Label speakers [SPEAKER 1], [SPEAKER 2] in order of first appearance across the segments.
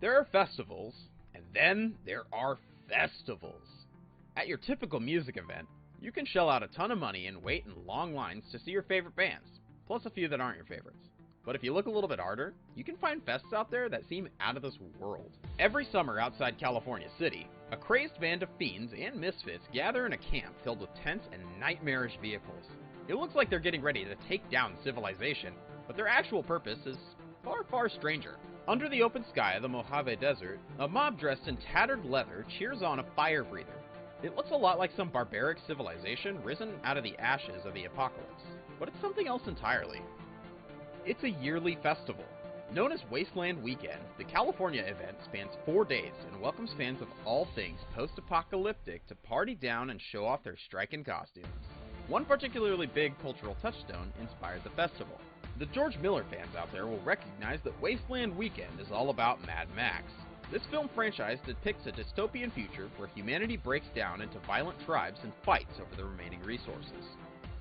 [SPEAKER 1] There are festivals, and then there are festivals. At your typical music event, you can shell out a ton of money and wait in long lines to see your favorite bands, plus a few that aren't your favorites. But if you look a little bit harder, you can find fests out there that seem out of this world. Every summer outside California City, a crazed band of fiends and misfits gather in a camp filled with tents and nightmarish vehicles. It looks like they're getting ready to take down civilization, but their actual purpose is far, far stranger. Under the open sky of the Mojave Desert, a mob dressed in tattered leather cheers on a fire breather. It looks a lot like some barbaric civilization risen out of the ashes of the apocalypse, but it's something else entirely. It's a yearly festival. Known as Wasteland Weekend, the California event spans 4 days and welcomes fans of all things post-apocalyptic to party down and show off their striking costumes. One particularly big cultural touchstone inspired the festival. The George Miller fans out there will recognize that Wasteland Weekend is all about Mad Max. This film franchise depicts a dystopian future where humanity breaks down into violent tribes and fights over the remaining resources.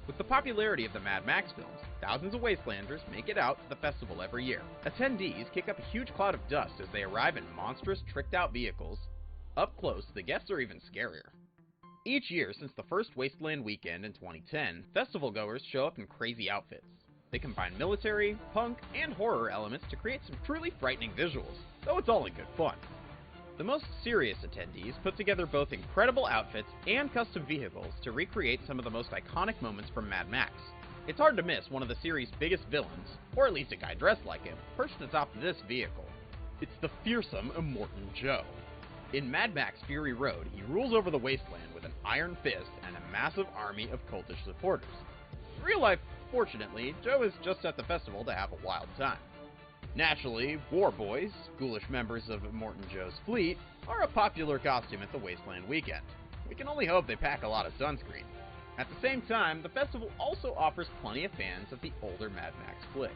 [SPEAKER 1] With the popularity of the Mad Max films, thousands of Wastelanders make it out to the festival every year. Attendees kick up a huge cloud of dust as they arrive in monstrous, tricked-out vehicles. Up close, the guests are even scarier. Each year since the first Wasteland Weekend in 2010, festival-goers show up in crazy outfits. They combine military, punk, and horror elements to create some truly frightening visuals, though it's all in good fun. The most serious attendees put together both incredible outfits and custom vehicles to recreate some of the most iconic moments from Mad Max. It's hard to miss one of the series' biggest villains, or at least a guy dressed like him, perched atop this vehicle. It's the fearsome Immortan Joe. In Mad Max Fury Road, he rules over the wasteland with an iron fist and a massive army of cultish supporters. In real life, fortunately, Joe is just at the festival to have a wild time. Naturally, war boys, ghoulish members of Immortan Joe's fleet, are a popular costume at the Wasteland Weekend. We can only hope they pack a lot of sunscreen. At the same time, the festival also offers plenty of fans of the older Mad Max flicks.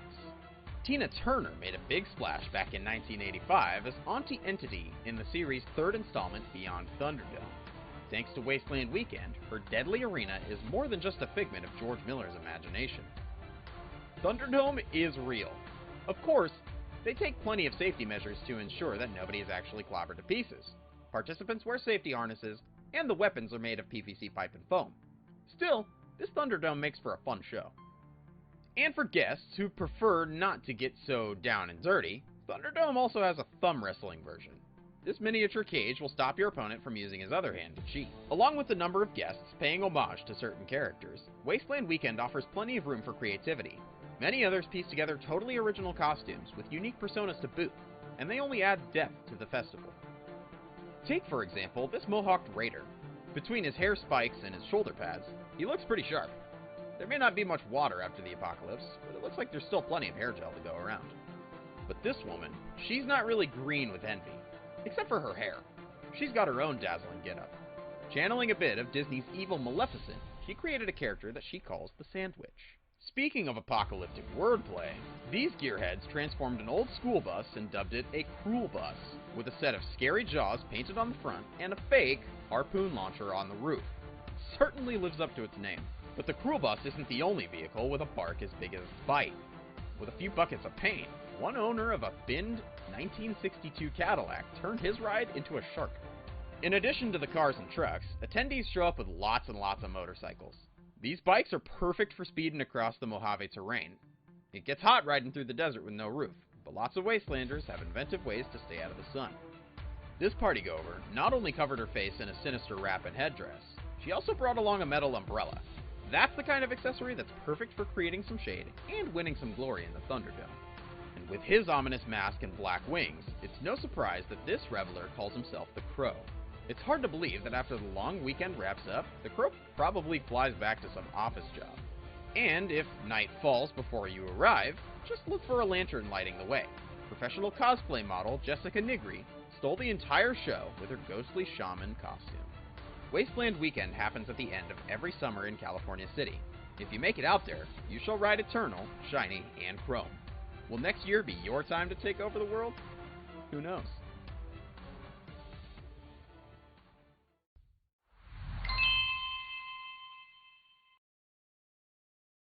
[SPEAKER 1] Tina Turner made a big splash back in 1985 as Auntie Entity in the series' third installment, Beyond Thunderdome. Thanks to Wasteland Weekend, her deadly arena is more than just a figment of George Miller's imagination. Thunderdome is real. Of course, they take plenty of safety measures to ensure that nobody is actually clobbered to pieces. Participants wear safety harnesses, and the weapons are made of PVC pipe and foam. Still, this Thunderdome makes for a fun show. And for guests who prefer not to get so down and dirty, Thunderdome also has a thumb wrestling version. This miniature cage will stop your opponent from using his other hand to cheat. Along with the number of guests paying homage to certain characters, Wasteland Weekend offers plenty of room for creativity. Many others piece together totally original costumes with unique personas to boot, and they only add depth to the festival. Take, for example, this mohawked raider. Between his hair spikes and his shoulder pads, he looks pretty sharp. There may not be much water after the apocalypse, but it looks like there's still plenty of hair gel to go around. But this woman, she's not really green with envy, except for her hair. She's got her own dazzling getup. Channeling a bit of Disney's evil Maleficent, she created a character that she calls the Sandwich. Speaking of apocalyptic wordplay, these gearheads transformed an old school bus and dubbed it a Cruel Bus, with a set of scary jaws painted on the front and a fake harpoon launcher on the roof. It certainly lives up to its name. But the Cruel Bus isn't the only vehicle with a bark as big as its bite. With a few buckets of paint, one owner of a binned 1962 Cadillac turned his ride into a shark. In addition to the cars and trucks, attendees show up with lots and lots of motorcycles. These bikes are perfect for speeding across the Mojave terrain. It gets hot riding through the desert with no roof, but lots of Wastelanders have inventive ways to stay out of the sun. This partygoer not only covered her face in a sinister wrap and headdress, she also brought along a metal umbrella. That's the kind of accessory that's perfect for creating some shade and winning some glory in the Thunderdome. And with his ominous mask and black wings, it's no surprise that this reveler calls himself the Crow. It's hard to believe that after the long weekend wraps up, the Crow probably flies back to some office job. And if night falls before you arrive, just look for a lantern lighting the way. Professional cosplay model Jessica Nigri stole the entire show with her ghostly shaman costume. Wasteland Weekend happens at the end of every summer in California City. If you make it out there, you shall ride eternal, shiny, and chrome. Will next year be your time to take over the world? Who knows?